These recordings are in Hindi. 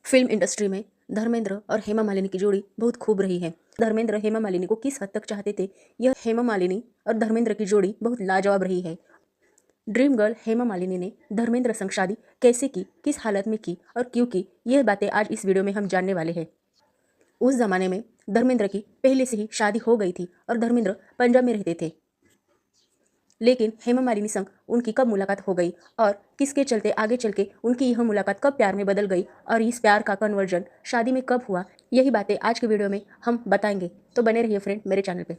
फिल्म इंडस्ट्री में धर्मेंद्र और हेमा मालिनी की जोड़ी बहुत खूब रही है। धर्मेंद्र हेमा मालिनी को किस हद तक चाहते थे, यह हेमा मालिनी और धर्मेंद्र की जोड़ी बहुत लाजवाब रही है। ड्रीम गर्ल हेमा मालिनी ने धर्मेंद्र संग शादी कैसे की, किस हालत में की और क्यों की, यह बातें आज इस वीडियो में हम जानने वाले हैं। उस जमाने में धर्मेंद्र की पहले से ही शादी हो गई थी और धर्मेंद्र पंजाब में रहते थे। लेकिन हेमा मालिनी संग उनकी कब मुलाकात हो गई और किसके चलते आगे चल के उनकी यह मुलाकात कब प्यार में बदल गई और इस प्यार का कन्वर्जन शादी में कब हुआ, यही बातें आज के वीडियो में हम बताएंगे। तो बने रहिए फ्रेंड मेरे चैनल पे।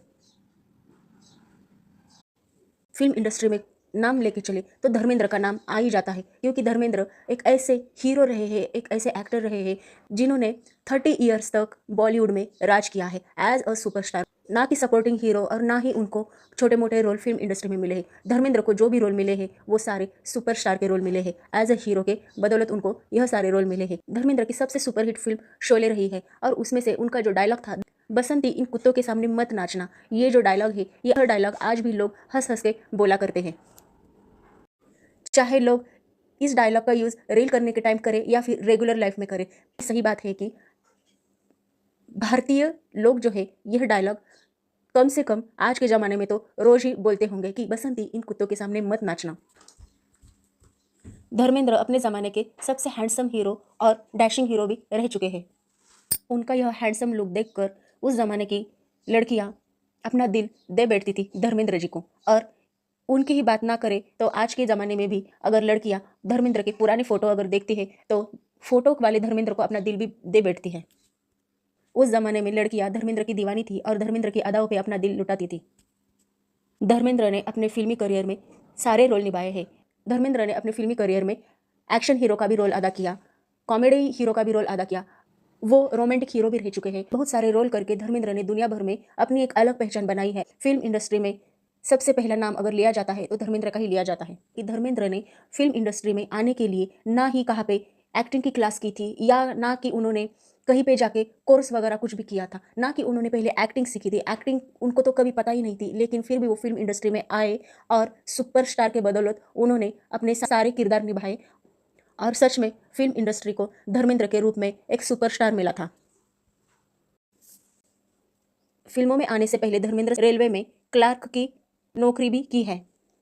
फिल्म इंडस्ट्री में नाम लेके चले तो धर्मेंद्र का नाम आ ही जाता है, क्योंकि धर्मेंद्र एक ऐसे हीरो रहे हैं, एक ऐसे एक्टर रहे हैं जिन्होंने 30 ईयर्स तक बॉलीवुड में राज किया है एज अ सुपरस्टार। ना कि सपोर्टिंग हीरो और ना ही उनको छोटे मोटे रोल फिल्म इंडस्ट्री में मिले हैं। धर्मेंद्र को जो भी रोल मिले हैं वो सारे सुपरस्टार के रोल मिले हैं। एज अ हीरो के बदौलत उनको यह सारे रोल मिले हैं। धर्मेंद्र की सबसे सुपरहिट फिल्म शोले रही है और उसमें से उनका जो डायलॉग था, बसंती इन कुत्तों के सामने मत नाचना, ये जो डायलॉग है, यह डायलॉग आज भी लोग हंस हंस के बोला करते हैं। चाहे लोग इस डायलॉग का यूज रील करने के टाइम करें या फिर रेगुलर लाइफ में करें, सही बात है कि भारतीय लोग जो है यह डायलॉग कम से कम आज के ज़माने में तो रोज ही बोलते होंगे कि बसंती इन कुत्तों के सामने मत नाचना। धर्मेंद्र अपने ज़माने के सबसे हैंडसम हीरो और डैशिंग हीरो भी रह चुके हैं। उनका यह हैंडसम लुक देखकर उस ज़माने की लड़कियां अपना दिल दे बैठती थी धर्मेंद्र जी को। और उनकी ही बात ना करें तो आज के ज़माने में भी अगर लड़कियां धर्मेंद्र के पुराने फ़ोटो अगर देखती है तो फोटो वाले धर्मेंद्र को अपना दिल भी दे बैठती है। उस ज़माने में लड़कियां धर्मेंद्र की दीवानी थी और धर्मेंद्र की अदाओं पे अपना दिल लुटाती थी। धर्मेंद्र ने अपने फिल्मी करियर में सारे रोल निभाए हैं। धर्मेंद्र ने अपने फिल्मी करियर में एक्शन हीरो का भी रोल अदा किया, कॉमेडी हीरो का भी रोल अदा किया, वो रोमांटिक हीरो भी रह चुके हैं। बहुत सारे रोल करके धर्मेंद्र ने दुनिया भर में अपनी एक अलग पहचान बनाई है। फिल्म इंडस्ट्री में सबसे पहला नाम अगर लिया जाता है तो धर्मेंद्र का ही लिया जाता है कि धर्मेंद्र ने फिल्म इंडस्ट्री में आने के लिए ना ही कहाँ पे एक्टिंग की क्लास की थी या ना कि उन्होंने कहीं पे जाके कोर्स वगैरह कुछ भी किया था, ना कि उन्होंने पहले एक्टिंग सीखी थी। एक्टिंग उनको तो कभी पता ही नहीं थी, लेकिन फिर भी वो फिल्म इंडस्ट्री में आए और सुपरस्टार के बदौलत उन्होंने अपने सारे किरदार निभाए और सच में फिल्म इंडस्ट्री को धर्मेंद्र के रूप में एक सुपरस्टार मिला था। फिल्मों में आने से पहले धर्मेंद्र रेलवे में क्लार्क की नौकरी भी की है।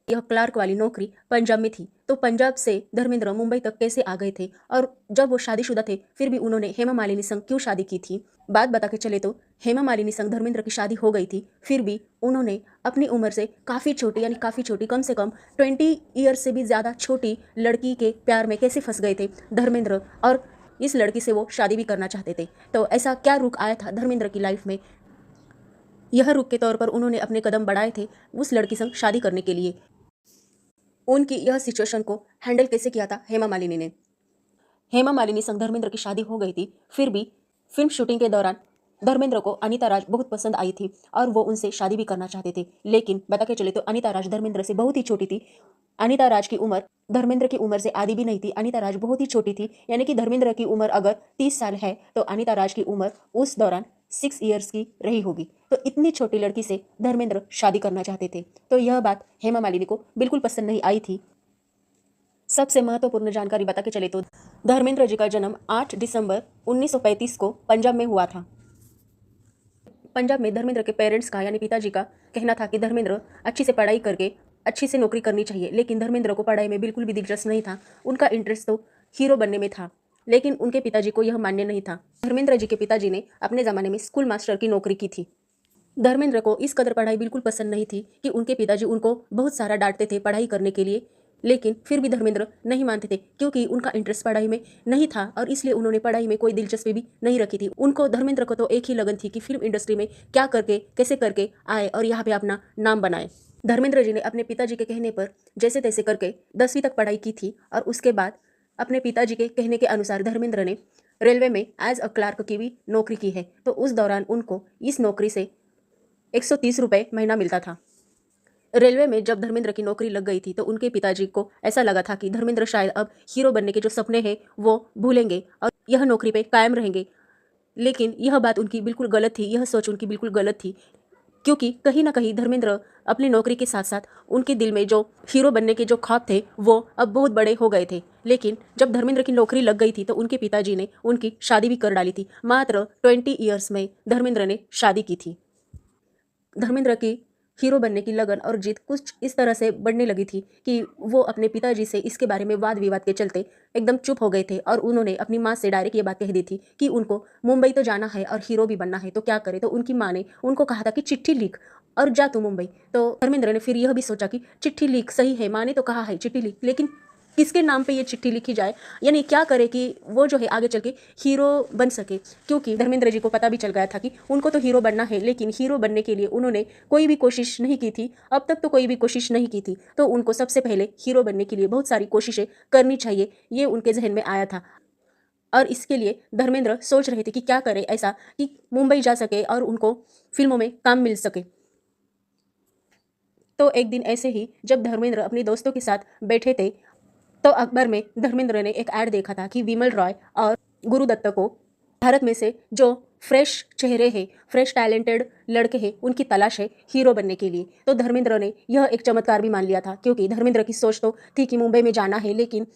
यह क्लार्क वाली नौकरी पंजाब में थी। तो पंजाब से धर्मेंद्र मुंबई तक कैसे आ गए थे और जब वो शादीशुदा थे फिर भी उन्होंने हेमा मालिनी संग क्यों शादी की थी? बात बता के चले तो हेमा मालिनी संग धर्मेंद्र की शादी हो गई थी, फिर भी उन्होंने अपनी उम्र से काफ़ी छोटी, यानी काफ़ी छोटी, कम से कम 20 ईयर्स से भी ज़्यादा छोटी लड़की के प्यार में कैसे फंस गए थे धर्मेंद्र, और इस लड़की से वो शादी भी करना चाहते थे। तो ऐसा क्या रुख आया था धर्मेंद्र की लाइफ में, यह रुख के तौर पर उन्होंने अपने कदम बढ़ाए थे उस लड़की संग शादी करने के लिए। उनकी यह सिचुएशन को हैंडल कैसे किया था हेमा मालिनी ने? हेमा मालिनी संग धर्मेंद्र की शादी हो गई थी, फिर भी फिल्म शूटिंग के दौरान धर्मेंद्र को अनीता राज बहुत पसंद आई थी और वो उनसे शादी भी करना चाहते थे। लेकिन बता के चले तो अनीता राज धर्मेंद्र से बहुत ही छोटी थी। अनीता राज की उम्र धर्मेंद्र की उम्र से आधी भी नहीं थी। अनीता राज बहुत ही छोटी थी, यानी कि धर्मेंद्र की उम्र अगर 30 साल है तो अनीता राज की उम्र उस दौरान 6 ईयर्स की रही होगी। तो इतनी छोटी लड़की से धर्मेंद्र शादी करना चाहते थे। तो यह बात हेमा मालिनी को बिल्कुल पसंद नहीं आई थी। सबसे महत्वपूर्ण जानकारी बता के चले तो धर्मेंद्र जी का जन्म 8 दिसंबर 1935 को पंजाब में हुआ था। पंजाब में धर्मेंद्र के पेरेंट्स का, यानी पिताजी का कहना था कि धर्मेंद्र अच्छी से पढ़ाई करके अच्छी से नौकरी करनी चाहिए। लेकिन धर्मेंद्र को पढ़ाई में बिल्कुल भी दिलचस्प नहीं था। उनका इंटरेस्ट तो हीरो बनने में था, लेकिन उनके पिताजी को यह मान्य नहीं था। धर्मेंद्र जी के पिताजी ने अपने ज़माने में स्कूल मास्टर की नौकरी की थी। धर्मेंद्र को इस कदर पढ़ाई बिल्कुल पसंद नहीं थी कि उनके पिताजी उनको बहुत सारा डांटते थे पढ़ाई करने के लिए, लेकिन फिर भी धर्मेंद्र नहीं मानते थे क्योंकि उनका इंटरेस्ट पढ़ाई में नहीं था और इसलिए उन्होंने पढ़ाई में कोई दिलचस्पी भी नहीं रखी थी। उनको, धर्मेंद्र को तो एक ही लगन थी कि फिल्म इंडस्ट्री में क्या करके कैसे करके आए और यहाँ पे अपना नाम बनाए। धर्मेंद्र जी ने अपने पिताजी के कहने पर जैसे तैसे करके 10वीं तक पढ़ाई की थी और उसके बाद अपने पिताजी के कहने के अनुसार धर्मेंद्र ने रेलवे में एज अ क्लार्क की भी नौकरी की है। तो उस दौरान उनको इस नौकरी से 130 रुपये महीना मिलता था। रेलवे में जब धर्मेंद्र की नौकरी लग गई थी तो उनके पिताजी को ऐसा लगा था कि धर्मेंद्र शायद अब हीरो बनने के जो सपने हैं वो भूलेंगे और यह नौकरी पे कायम रहेंगे। लेकिन यह बात उनकी बिल्कुल गलत थी, यह सोच उनकी बिल्कुल गलत थी, क्योंकि कहीं ना कहीं धर्मेंद्र अपनी नौकरी के साथ साथ उनके दिल में जो हीरो बनने के जो ख्वाब थे वो अब बहुत बड़े हो गए थे। लेकिन जब धर्मेंद्र की नौकरी लग गई थी तो उनके पिताजी ने उनकी शादी भी कर डाली थी। मात्र 20 ईयर्स में धर्मेंद्र ने शादी की थी। धर्मेंद्र की हीरो बनने की लगन और जिद कुछ इस तरह से बढ़ने लगी थी कि वो अपने पिताजी से इसके बारे में वाद विवाद के चलते एकदम चुप हो गए थे और उन्होंने अपनी माँ से डायरेक्ट ये बात कह दी थी कि उनको मुंबई तो जाना है और हीरो भी बनना है, तो क्या करे। तो उनकी माँ ने उनको कहा था कि चिट्ठी लिख और जा तू मुंबई। तो धर्मेंद्र ने फिर यह भी सोचा कि चिट्ठी लिख, सही है, माँ ने तो कहा है चिट्ठी लिख, लेकिन किसके नाम पे ये चिट्ठी लिखी जाए, यानी क्या करे कि वो जो है आगे चल के हीरो बन सके। क्योंकि धर्मेंद्र जी को पता भी चल गया था कि उनको तो हीरो बनना है, लेकिन हीरो बनने के लिए उन्होंने कोई भी कोशिश नहीं की थी, अब तक तो कोई भी कोशिश नहीं की थी। तो उनको सबसे पहले हीरो बनने के लिए बहुत सारी कोशिशें करनी चाहिए, ये उनके जहन में आया था। और इसके लिए धर्मेंद्र सोच रहे थे कि क्या करें ऐसा कि मुंबई जा सके और उनको फिल्मों में काम मिल सके। तो एक दिन ऐसे ही जब धर्मेंद्र अपने दोस्तों के साथ बैठे थे तो अखबार में धर्मेंद्र ने एक ऐड देखा था कि विमल रॉय और गुरु दत्त को भारत में से जो फ्रेश चेहरे हैं, फ्रेश टैलेंटेड लड़के हैं, उनकी तलाश है हीरो बनने के लिए। तो धर्मेंद्र ने यह एक चमत्कार भी मान लिया था, क्योंकि धर्मेंद्र की सोच तो थी कि मुंबई में जाना है, लेकिन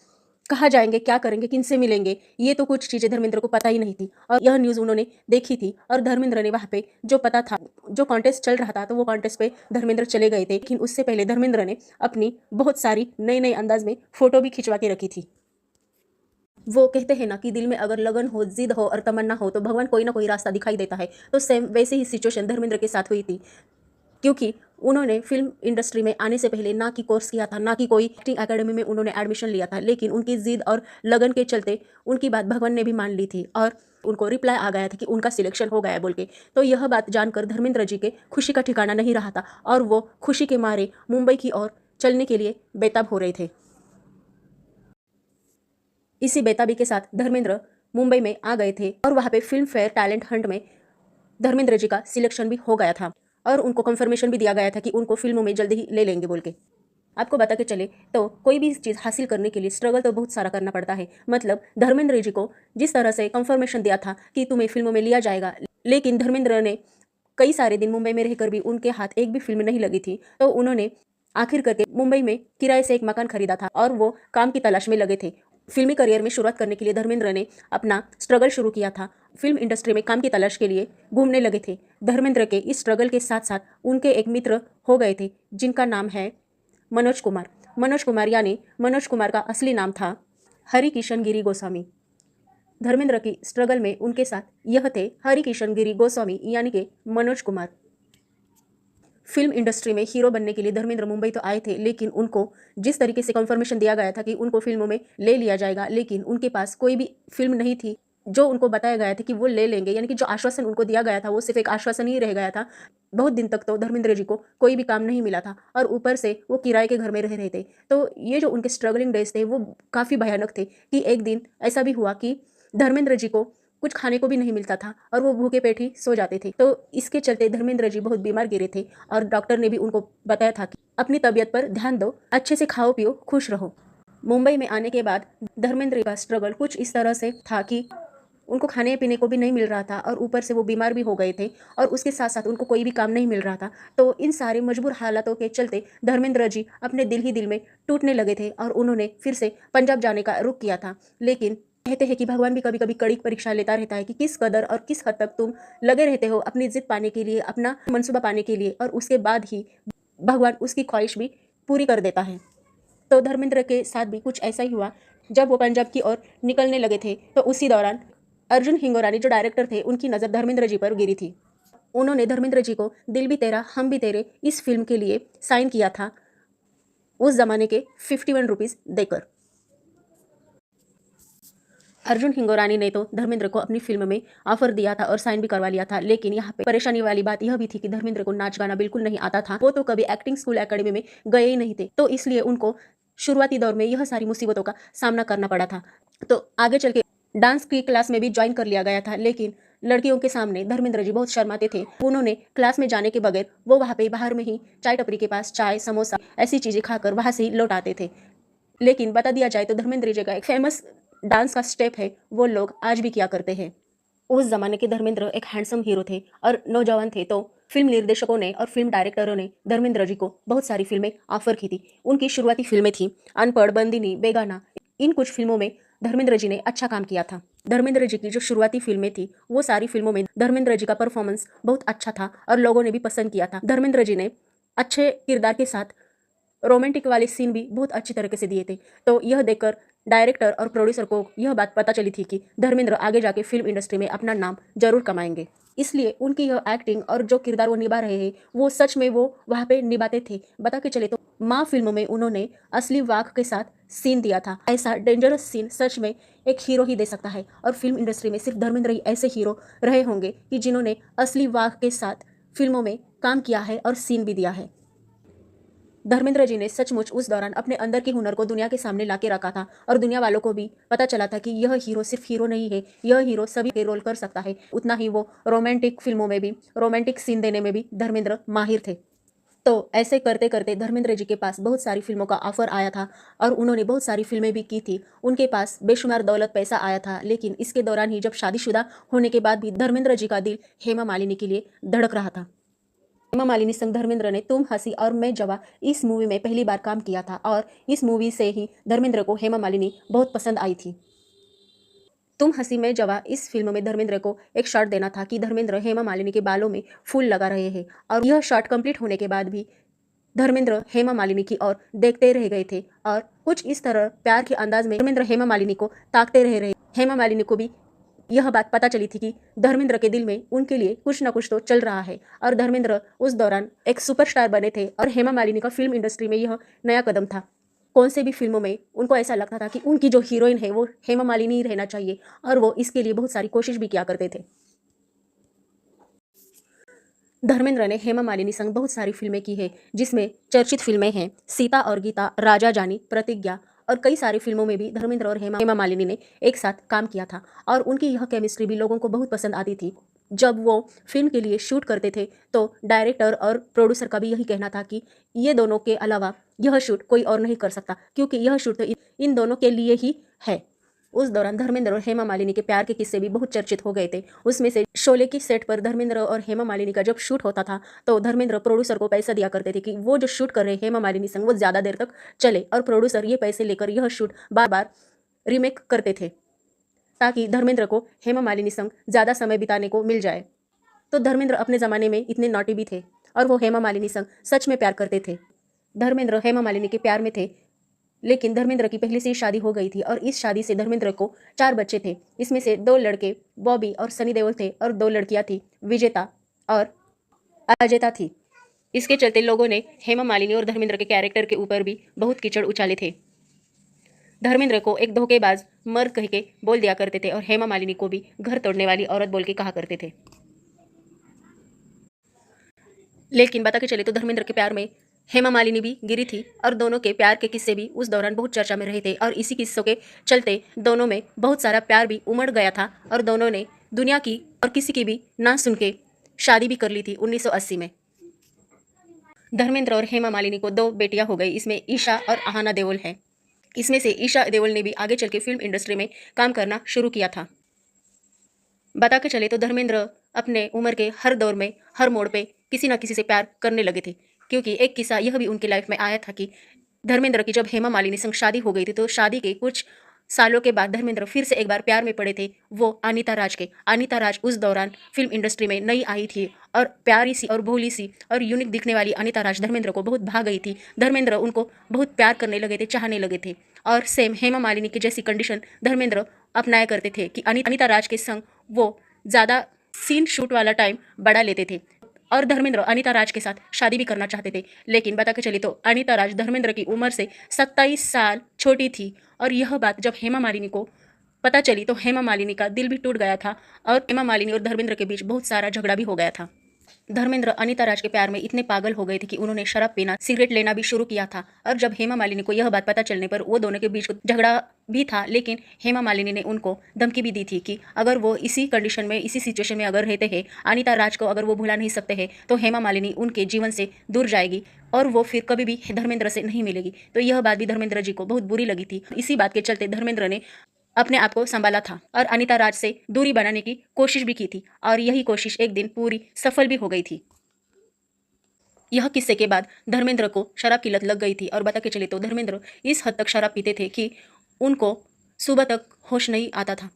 कहाँ जाएंगे, क्या करेंगे, किनसे मिलेंगे, ये तो कुछ चीज़ें धर्मेंद्र को पता ही नहीं थी। और यह न्यूज़ उन्होंने देखी थी और धर्मेंद्र ने वहाँ पे जो पता था, जो कॉन्टेस्ट चल रहा था, तो वो कॉन्टेस्ट पे धर्मेंद्र चले गए थे। लेकिन उससे पहले धर्मेंद्र ने अपनी बहुत सारी नए नए अंदाज में फोटो भी खिंचवा के रखी थी। वो कहते हैं ना कि दिल में अगर लगन हो, जिद हो और तमन्ना हो तो भगवान कोई ना कोई रास्ता दिखाई देता है। तो सेम वैसे ही सिचुएशन धर्मेंद्र के साथ हुई थी, क्योंकि उन्होंने फिल्म इंडस्ट्री में आने से पहले ना कि कोर्स किया था, ना कि कोई एक्टिंग एकेडमी में उन्होंने एडमिशन लिया था, लेकिन उनकी जिद और लगन के चलते उनकी बात भगवान ने भी मान ली थी और उनको रिप्लाई आ गया था कि उनका सिलेक्शन हो गया बोल के। तो यह बात जानकर धर्मेंद्र जी के खुशी का ठिकाना नहीं रहा था और वो खुशी के मारे मुंबई की ओर चलने के लिए बेताब हो रहे थे। इसी बेताबी के साथ धर्मेंद्र मुंबई में आ गए थे और वहाँ पे फिल्म फेयर टैलेंट हंट में धर्मेंद्र जी का सिलेक्शन भी हो गया था और उनको कंफर्मेशन भी दिया गया था कि उनको फिल्मों में जल्दी ही ले लेंगे बोल के। आपको बता के चले तो कोई भी चीज़ हासिल करने के लिए स्ट्रगल तो बहुत सारा करना पड़ता है। मतलब धर्मेंद्र जी को जिस तरह से कंफर्मेशन दिया था कि तुम्हें फिल्मों में लिया जाएगा, लेकिन धर्मेंद्र ने कई सारे दिन मुंबई में रहकर भी उनके हाथ एक भी फिल्म नहीं लगी थी। तो उन्होंने आखिर करके मुंबई में किराए से एक मकान खरीदा था और वो काम की तलाश में लगे थे। फिल्मी करियर में शुरुआत करने के लिए धर्मेंद्र ने अपना स्ट्रगल शुरू किया था। फिल्म इंडस्ट्री में काम की तलाश के लिए घूमने लगे थे। धर्मेंद्र के इस स्ट्रगल के साथ साथ उनके एक मित्र हो गए थे जिनका नाम है मनोज कुमार। मनोज कुमार यानी मनोज कुमार का असली नाम था हरि किशन गिरी गोस्वामी। धर्मेंद्र की स्ट्रगल में उनके साथ यह थे हरि किशन गिरी गोस्वामी यानी कि मनोज कुमार। फिल्म इंडस्ट्री में हीरो बनने के लिए धर्मेंद्र मुंबई तो आए थे, लेकिन उनको जिस तरीके से कंफर्मेशन दिया गया था कि उनको फिल्मों में ले लिया जाएगा, लेकिन उनके पास कोई भी फिल्म नहीं थी। जो उनको बताया गया था कि वो ले लेंगे, यानी कि जो आश्वासन उनको दिया गया था वो सिर्फ एक आश्वासन ही रह गया था। बहुत दिन तक तो धर्मेंद्र जी को कोई भी काम नहीं मिला था और ऊपर से वो किराए के घर में रह रहे थे। तो ये जो उनके स्ट्रगलिंग डेज थे वो काफ़ी भयानक थे कि एक दिन ऐसा भी हुआ कि धर्मेंद्र जी को कुछ खाने को भी नहीं मिलता था और वो भूखे पेट ही सो जाते थे। तो इसके चलते धर्मेंद्र जी बहुत बीमार गिरे थे और डॉक्टर ने भी उनको बताया था कि अपनी तबीयत पर ध्यान दो, अच्छे से खाओ पियो, खुश रहो। मुंबई में आने के बाद धर्मेंद्र का स्ट्रगल कुछ इस तरह से था कि उनको खाने पीने को भी नहीं मिल रहा था और ऊपर से वो बीमार भी हो गए थे और उसके साथ साथ उनको कोई भी काम नहीं मिल रहा था। तो इन सारे मजबूर हालातों के चलते धर्मेंद्र जी अपने दिल ही दिल में टूटने लगे थे और उन्होंने फिर से पंजाब जाने का रुख किया था। लेकिन कहते हैं कि भगवान भी कभी कभी कड़ी परीक्षा लेता रहता है कि किस कदर और किस हद तक तुम लगे रहते हो अपनी जिद पाने के लिए, अपना मनसूबा पाने के लिए, और उसके बाद ही भगवान उसकी ख्वाहिश भी पूरी कर देता है। तो धर्मेंद्र के साथ भी कुछ ऐसा ही हुआ। जब वो पंजाब की ओर निकलने लगे थे तो उसी दौरान अर्जुन हिंगोरानी जो डायरेक्टर थे उनकी नज़र धर्मेंद्र जी पर गिरी थी। उन्होंने धर्मेंद्र जी को दिल भी तेरा हम भी तेरे इस फिल्म के लिए साइन किया था उस जमाने के 51 रुपीज़ देकर। अर्जुन हिंगोरानी ने तो धर्मेंद्र को अपनी फिल्म में ऑफर दिया था और साइन भी करवा लिया था, लेकिन यहाँ पे परेशानी वाली बात यह भी थी कि धर्मेंद्र को नाच गाना बिल्कुल नहीं आता था। वो तो कभी एक्टिंग स्कूल एकेडमी में गए ही नहीं थे, तो इसलिए उनको शुरुआती दौर में यह सारी मुसीबतों का सामना करना पड़ा था। तो आगे चल के डांस की क्लास में भी ज्वाइन कर लिया गया था, लेकिन लड़कियों के सामने धर्मेंद्र जी बहुत शर्माते थे। उन्होंने क्लास में जाने के बगैर वो वहाँ पे बाहर में ही चाय टपरी के पास चाय समोसा ऐसी चीज़ें खाकर वहाँ से ही लौट आते थे। लेकिन बता दिया जाए तो धर्मेंद्र जी का एक फेमस डांस का स्टेप है, वो लोग आज भी किया करते हैं। उस जमाने के धर्मेंद्र एक हैंडसम हीरो थे और नौजवान थे, तो फिल्म निर्देशकों ने और फिल्म डायरेक्टरों ने धर्मेंद्र जी को बहुत सारी फिल्में ऑफर की थी। उनकी शुरुआती फिल्में थी अनपढ़, बंदिनी, बेगाना। इन कुछ फिल्मों में धर्मेंद्र जी ने अच्छा काम किया था। धर्मेंद्र जी की जो शुरुआती फिल्में थी वो सारी फिल्मों में धर्मेंद्र जी का परफॉर्मेंस बहुत अच्छा था और लोगों ने भी पसंद किया था। धर्मेंद्र जी ने अच्छे किरदार के साथ रोमांटिक वाले सीन भी बहुत अच्छी तरीके से दिए थे। तो यह देखकर डायरेक्टर और प्रोड्यूसर को यह बात पता चली थी कि धर्मेंद्र आगे जाके फिल्म इंडस्ट्री में अपना नाम जरूर कमाएंगे। इसलिए उनकी यह एक्टिंग और जो किरदार वो निभा रहे हैं वो सच में वो वहाँ पे निभाते थे। बता के चले तो माँ फिल्म में उन्होंने असली वाघ के साथ सीन दिया था। ऐसा डेंजरस सीन सच में एक हीरो ही दे सकता है और फिल्म इंडस्ट्री में सिर्फ धर्मेंद्र ही ऐसे हीरो रहे होंगे कि जिन्होंने असली वाघ के साथ फिल्मों में काम किया है और सीन भी दिया है। धर्मेंद्र जी ने सचमुच उस दौरान अपने अंदर के हुनर को दुनिया के सामने लाके रखा था और दुनिया वालों को भी पता चला था कि यह हीरो सिर्फ हीरो नहीं है, यह हीरो सभी के रोल कर सकता है। उतना ही वो रोमांटिक फिल्मों में भी, रोमांटिक सीन देने में भी धर्मेंद्र माहिर थे। तो ऐसे करते करते धर्मेंद्र जी के पास बहुत सारी फिल्मों का ऑफर आया था और उन्होंने बहुत सारी फिल्में भी की थी। उनके पास बेशुमार दौलत पैसा आया था, लेकिन इसके दौरान ही जब शादीशुदा होने के बाद भी धर्मेंद्र जी का दिल हेमा मालिनी के लिए धड़क रहा था। हेमा मालिनी संग धर्मेंद्र ने तुम हंसी और मैं जवा इस मूवी में पहली बार काम किया था और इस मूवी से ही धर्मेंद्र को हेमा मालिनी बहुत पसंद आई थी। तुम हंसी मैं जवा इस फिल्म में धर्मेंद्र को एक शॉट देना था कि धर्मेंद्र हेमा मालिनी के बालों में फूल लगा रहे हैं और यह शॉट कंप्लीट होने के बाद भी धर्मेंद्र हेमा मालिनी की ओर देखते रह गए थे और कुछ इस तरह प्यार के अंदाज में धर्मेंद्र हेमा मालिनी को ताकते रहे। हेमा मालिनी को भी यह बात पता चली थी कि धर्मेंद्र के दिल में उनके लिए कुछ ना कुछ तो चल रहा है और धर्मेंद्र उस दौरान एक सुपरस्टार बने थे और हेमा मालिनी का फिल्म इंडस्ट्री में यह नया कदम था। कौन से भी फिल्मों में उनको ऐसा लगता था कि उनकी जो हीरोइन है वो हेमा मालिनी ही रहना चाहिए और वो इसके लिए बहुत सारी कोशिश भी किया करते थे। धर्मेंद्र ने हेमा मालिनी संग बहुत सारी फिल्में की है जिसमें चर्चित फिल्में हैं सीता और गीता, राजा जानी, प्रतिज्ञा और कई सारी फिल्मों में भी धर्मेंद्र और हेमा मालिनी ने एक साथ काम किया था और उनकी यह केमिस्ट्री भी लोगों को बहुत पसंद आती थी। जब वो फिल्म के लिए शूट करते थे तो डायरेक्टर और प्रोड्यूसर का भी यही कहना था कि ये दोनों के अलावा यह शूट कोई और नहीं कर सकता क्योंकि यह शूट तो इन दोनों के लिए ही है। उस दौरान धर्मेंद्र और हेमा मालिनी के प्यार के किस्से भी बहुत चर्चित हो गए थे। उसमें से शोले की सेट पर धर्मेंद्र और हेमा मालिनी का जब शूट होता था तो धर्मेंद्र प्रोड्यूसर को पैसा दिया करते थे कि वो जो शूट कर रहे हेमा मालिनी संग वो ज्यादा देर तक चले और प्रोड्यूसर ये पैसे लेकर यह शूट बार बार रीमेक करते थे ताकि धर्मेंद्र को हेमा मालिनी संग ज्यादा समय बिताने को मिल जाए। तो धर्मेंद्र अपने जमाने में इतने नॉटी भी थे और वो हेमा मालिनी संग सच में प्यार करते थे। धर्मेंद्र हेमा मालिनी के प्यार में थे, लेकिन धर्मेंद्र की पहले से ही शादी हो गई थी और इस शादी से धर्मेंद्र को 4 बच्चे थे। इसमें से 2 लड़के बॉबी और सनी देओल थे और 2 लड़कियां थी विजेता और अजेता थी। इसके चलते लोगों ने हेमा मालिनी और धर्मेंद्र के कैरेक्टर के ऊपर भी बहुत कीचड़ उछाले थे। धर्मेंद्र को एक धोखेबाज मर्द कह के बोल दिया करते थे और हेमा मालिनी को भी घर तोड़ने वाली औरत बोल के कहा करते थे। लेकिन बता के चले तो धर्मेंद्र के प्यार में हेमा मालिनी भी गिरी थी और दोनों के प्यार के किस्से भी उस दौरान बहुत चर्चा में रहे थे और इसी किस्सों के चलते दोनों में बहुत सारा प्यार भी उमड़ गया था और दोनों ने दुनिया की और किसी की भी ना सुन के शादी भी कर ली थी 1980 में। धर्मेंद्र और हेमा मालिनी को 2 बेटियां हो गई। इसमें ईशा और आहाना देओल है। इसमें से ईशा देओल ने भी आगे चल के फिल्म इंडस्ट्री में काम करना शुरू किया था। बता के चले तो धर्मेंद्र अपने उम्र के हर दौर में हर मोड़ पे किसी न किसी से प्यार करने लगे थे क्योंकि एक किस्सा यह भी उनकी लाइफ में आया था कि धर्मेंद्र की जब हेमा मालिनी संग शादी हो गई थी तो शादी के कुछ सालों के बाद धर्मेंद्र फिर से एक बार प्यार में पड़े थे वो अनीता राज के। अनीता राज उस दौरान फिल्म इंडस्ट्री में नई आई थी और प्यारी सी और भोली सी और यूनिक दिखने वाली अनीता राज धर्मेंद्र को बहुत भा गई थी। धर्मेंद्र उनको बहुत प्यार करने लगे थे, चाहने लगे थे और सेम हेमा मालिनी की जैसी कंडीशन धर्मेंद्र अपनाया करते थे कि अनीता राज के संग वो ज़्यादा सीन शूट वाला टाइम बढ़ा लेते थे और धर्मेंद्र अनीता राज के साथ शादी भी करना चाहते थे। लेकिन बता के चली तो अनीता राज धर्मेंद्र की उम्र से 27 साल छोटी थी और यह बात जब हेमा मालिनी को पता चली तो हेमा मालिनी का दिल भी टूट गया था और हेमा मालिनी और धर्मेंद्र के बीच बहुत सारा झगड़ा भी हो गया था। धर्मेंद्र अनीता राज के प्यार में इतने पागल हो गए थे कि उन्होंने शराब पीना, सिगरेट लेना भी शुरू किया था और जब हेमा मालिनी को यह बात पता चलने पर वो दोनों के बीच झगड़ा भी था, लेकिन हेमा मालिनी ने उनको धमकी भी दी थी कि अगर वो इसी कंडीशन में, इसी सिचुएशन में अगर रहते हैं, अनीता राज को अगर वो भुला नहीं सकते हैं तो हेमा मालिनी उनके जीवन से दूर जाएगी और वो फिर कभी भी धर्मेंद्र से नहीं मिलेगी। तो यह बात भी धर्मेंद्र जी को बहुत बुरी लगी थी। इसी बात के चलते धर्मेंद्र ने अपने आप को संभाला था और अनीता राज से दूरी बनाने की कोशिश भी की थी और यही कोशिश एक दिन पूरी सफल भी हो गई थी। यह किस्से के बाद धर्मेंद्र को शराब की लत लग गई थी और बता के चले तो धर्मेंद्र इस हद तक शराब पीते थे कि उनको सुबह तक होश नहीं आता था।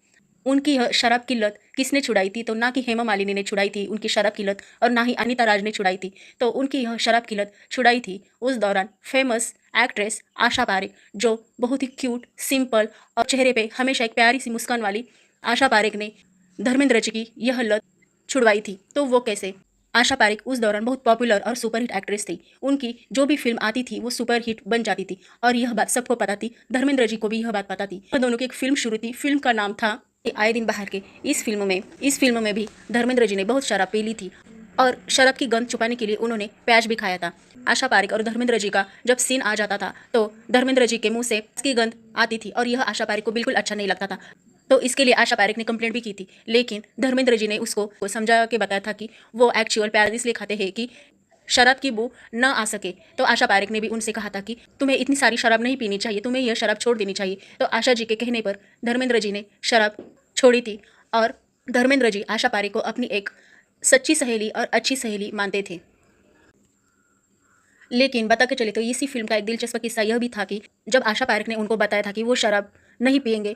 उनकी यह शराब की लत किसने छुड़ाई थी? तो ना कि हेमा मालिनी ने छुड़ाई थी उनकी शराब की लत, और ना ही अनीता राज ने छुड़ाई थी। तो उनकी यह शराब की लत छुड़ाई थी उस दौरान फेमस एक्ट्रेस आशा पारेख, जो बहुत ही क्यूट, सिंपल और चेहरे पे हमेशा एक प्यारी सी मुस्कान वाली आशा पारेख ने धर्मेंद्र जी की यह लत छुड़वाई थी। तो वो कैसे? आशा पारेख उस दौरान बहुत पॉपुलर और सुपरहिट एक्ट्रेस थी। उनकी जो भी फिल्म आती थी वो सुपरहिट बन जाती थी, और यह बात सबको पता थी। धर्मेंद्र जी को भी यह बात पता थी। दोनों की एक फिल्म शुरू थी। फिल्म का नाम था आए दिन बाहर के। इस फिल्म में भी धर्मेंद्र जी ने बहुत शराब पी ली थी, और शराब की गंध छुपाने के लिए उन्होंने प्याज भी खाया था। आशा पारेख और धर्मेंद्र जी का जब सीन आ जाता था तो धर्मेंद्र जी के मुंह से इसकी गंध आती थी, और यह आशा पारेख को बिल्कुल अच्छा नहीं लगता था। तो इसके लिए आशा पारेख ने कंप्लेंट भी की थी, लेकिन धर्मेंद्र जी ने उसको समझा के बताया था कि वो एक्चुअल प्याज इसलिए खाते हैं कि शराब की बू न आ सके। तो आशा पारेख ने भी उनसे कहा था कि तुम्हें इतनी सारी शराब नहीं पीनी चाहिए, तुम्हें यह शराब छोड़ देनी चाहिए। तो आशा जी के कहने पर धर्मेंद्र जी ने शराब छोड़ी थी, और धर्मेंद्र जी आशा पारेख को अपनी एक सच्ची सहेली और अच्छी सहेली मानते थे। लेकिन बता के चले तो इसी फिल्म का एक दिलचस्प किस्सा यह भी था कि जब आशा पारेख ने उनको बताया था कि वो शराब नहीं पिएंगे,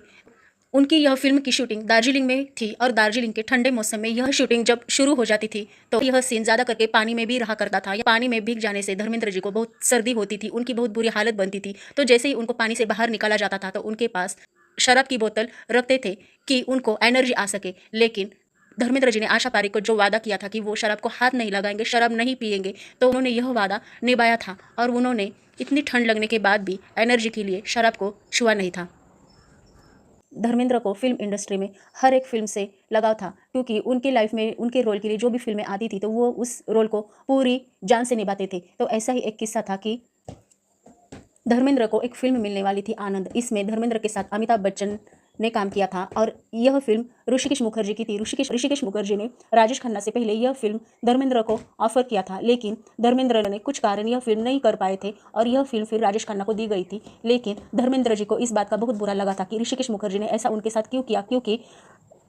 उनकी यह फिल्म की शूटिंग दार्जिलिंग में थी, और दार्जिलिंग के ठंडे मौसम में यह शूटिंग जब शुरू हो जाती थी तो यह सीन ज़्यादा करके पानी में भी रहा करता था। पानी में भीग जाने से धर्मेंद्र जी को बहुत सर्दी होती थी, उनकी बहुत बुरी हालत बनती थी। तो जैसे ही उनको पानी से बाहर निकाला जाता था तो उनके पास शराब की बोतल रखते थे कि उनको एनर्जी आ सके। लेकिन धर्मेंद्र जी ने आशा पारेख को जो वादा किया था कि वो शराब को हाथ नहीं लगाएंगे, शराब नहीं पिएंगे, तो उन्होंने यह वादा निभाया था, और उन्होंने इतनी ठंड लगने के बाद भी एनर्जी के लिए शराब को छुआ नहीं था। धर्मेंद्र को फिल्म इंडस्ट्री में हर एक फिल्म से लगाव था, क्योंकि उनकी लाइफ में उनके रोल के लिए जो भी फिल्में आती थी तो वो उस रोल को पूरी जान से निभाते थे। तो ऐसा ही एक किस्सा था कि धर्मेंद्र को एक फिल्म मिलने वाली थी आनंद। इसमें धर्मेंद्र के साथ अमिताभ बच्चन ने काम किया था, और यह फिल्म ऋषिकेश मुखर्जी की थी। ऋषिकेश मुखर्जी ने राजेश खन्ना से पहले यह फिल्म धर्मेंद्र को ऑफर किया था, लेकिन धर्मेंद्र ने कुछ कारण यह फिल्म नहीं कर पाए थे, और यह फिल्म फिर राजेश खन्ना को दी गई थी। लेकिन धर्मेंद्र जी को इस बात का बहुत बुरा लगा था कि ऋषिकेश मुखर्जी ने ऐसा उनके साथ क्यों किया, क्योंकि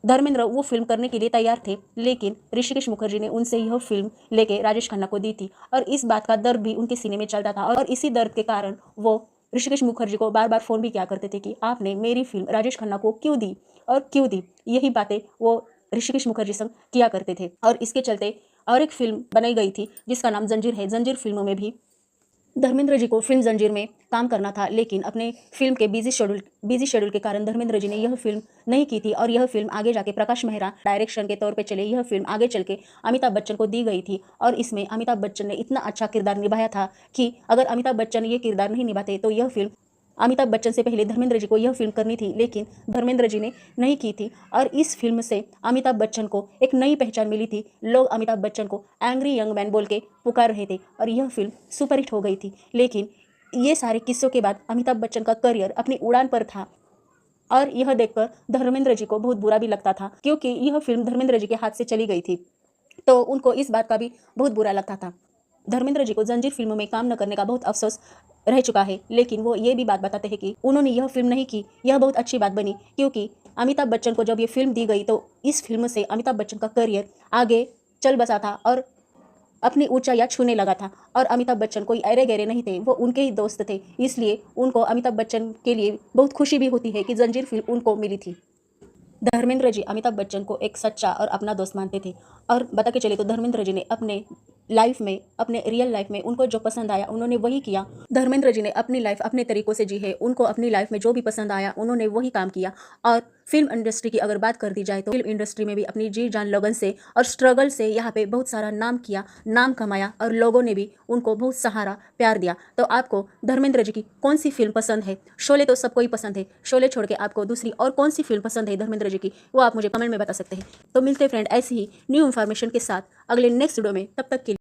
धर्मेंद्र वो फिल्म करने के लिए तैयार थे, लेकिन ऋषिकेश मुखर्जी ने उनसे यह फिल्म लेके राजेश खन्ना को दी थी, और इस बात का दर्द भी उनके सीने में चलता था। और इसी दर्द के कारण वो ऋषिकेश मुखर्जी को बार बार फ़ोन भी किया करते थे कि आपने मेरी फिल्म राजेश खन्ना को क्यों दी और क्यों दी। यही बातें वो ऋषिकेश मुखर्जी संग किया करते थे, और इसके चलते और एक फिल्म बनाई गई थी जिसका नाम जंजीर है। जंजीर फिल्मों में भी धर्मेंद्र जी को फिल्म जंजीर में काम करना था, लेकिन अपने फिल्म के बिजी शेड्यूल के कारण धर्मेंद्र जी ने यह फिल्म नहीं की थी, और यह फिल्म आगे जाके प्रकाश मेहरा डायरेक्शन के तौर पे चले। यह फिल्म आगे चल के अमिताभ बच्चन को दी गई थी, और इसमें अमिताभ बच्चन ने इतना अच्छा किरदार निभाया था कि अगर अमिताभ बच्चन ये किरदार नहीं निभाते तो यह फिल्म अमिताभ बच्चन से पहले धर्मेंद्र जी को यह फिल्म करनी थी, लेकिन धर्मेंद्र जी ने नहीं की थी, और इस फिल्म से अमिताभ बच्चन को एक नई पहचान मिली थी। लोग अमिताभ बच्चन को एंग्री यंग मैन बोल के पुकार रहे थे, और यह फिल्म सुपरहिट हो गई थी। लेकिन ये सारे किस्सों के बाद अमिताभ बच्चन का करियर अपनी उड़ान पर था, और यह देखकर धर्मेंद्र जी को बहुत बुरा भी लगता था, क्योंकि यह फिल्म धर्मेंद्र जी के हाथ से चली गई थी, तो उनको इस बात का भी बहुत बुरा लगता था। धर्मेंद्र जी को जंजीर फिल्मों में काम न करने का बहुत अफसोस रह चुका है, लेकिन वो ये भी बात बताते हैं कि उन्होंने यह फिल्म नहीं की, यह बहुत अच्छी बात बनी, क्योंकि अमिताभ बच्चन को जब ये फिल्म दी गई तो इस फिल्म से अमिताभ बच्चन का करियर आगे चल बसा था और अपनी ऊंचाइयां छूने लगा था। और अमिताभ बच्चन कोई अरे गहरे नहीं थे, वो उनके ही दोस्त थे, इसलिए उनको अमिताभ बच्चन के लिए बहुत खुशी भी होती है कि जंजीर फिल्म उनको मिली थी। धर्मेंद्र जी अमिताभ बच्चन को एक सच्चा और अपना दोस्त मानते थे, और बता के चले तो धर्मेंद्र जी ने अपने लाइफ में, अपने रियल लाइफ में उनको जो पसंद आया उन्होंने वही किया। धर्मेंद्र जी ने अपनी लाइफ अपने तरीकों से जी है, उनको अपनी लाइफ में जो भी पसंद आया उन्होंने वही काम किया। और फिल्म इंडस्ट्री की अगर बात कर दी जाए तो फिल्म इंडस्ट्री में भी अपनी जी जान लगन से और स्ट्रगल से यहाँ पे बहुत सारा नाम किया, नाम कमाया, और लोगों ने भी उनको बहुत सहारा प्यार दिया। तो आपको धर्मेंद्र जी की कौन सी फिल्म पसंद है? शोले तो सबको ही पसंद है, शोले छोड़ के आपको दूसरी और कौन सी फिल्म पसंद है धर्मेंद्र जी की, वो आप मुझे कमेंट में बता सकते हैं। तो मिलते हैं फ्रेंड ऐसी ही न्यू इन्फॉर्मेशन के साथ अगले नेक्स्ट वीडियो में, तब तक के लिए।